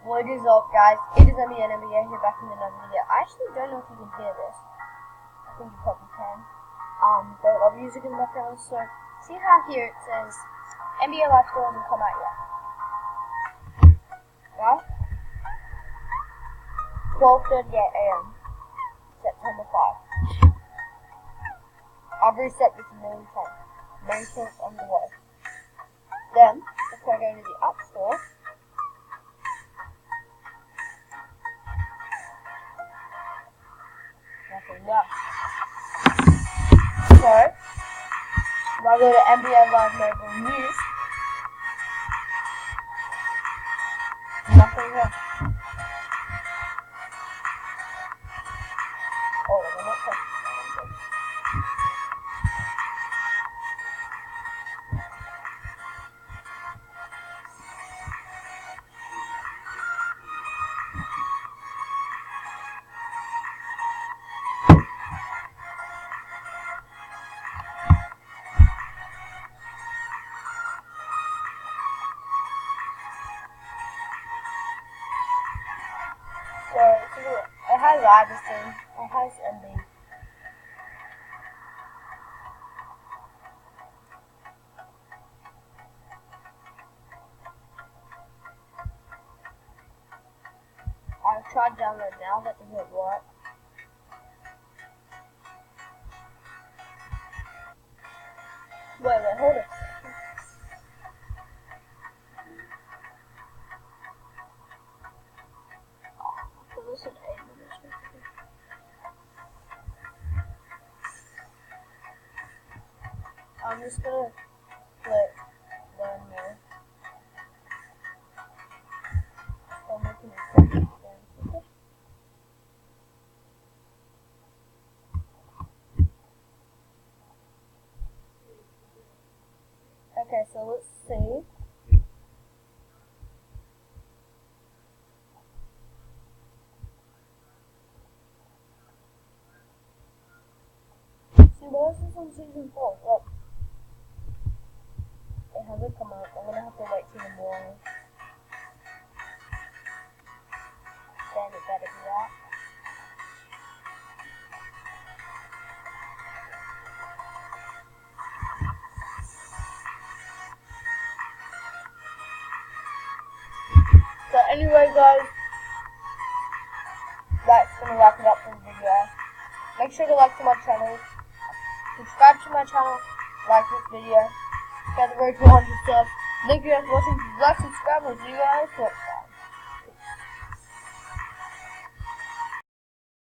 What is up, guys? It is me and NBA here back in another video. I actually don't know if you can hear this. I think you probably can. But I'll be music in the background. So, see how here it says NBA Live Store hasn't come out yet. Now, 12:38 a.m. September 5. I've reset this a million times. Maintenance on the way. Then, if I go to the App Store, nothing there. So, if I go to NBA Live Mobile News, nothing there. Oh, I'm not pressing that. So, it has everything. It has NBA. I've tried download now, that doesn't work. Wait, hold it. Listen, I'm just gonna click learn more. I'm making a quick again. Okay, so let's see. See, where is this on season 4? Look. It hasn't come out. I'm gonna have to wait till the morning. Then it better be out. So anyway, guys, that's gonna wrap it up for the video. Make sure to like to my channel, subscribe to my channel, like this video, get the road to 100 subs. Thank you guys for watching. Like, subscribe, and see you guys next time.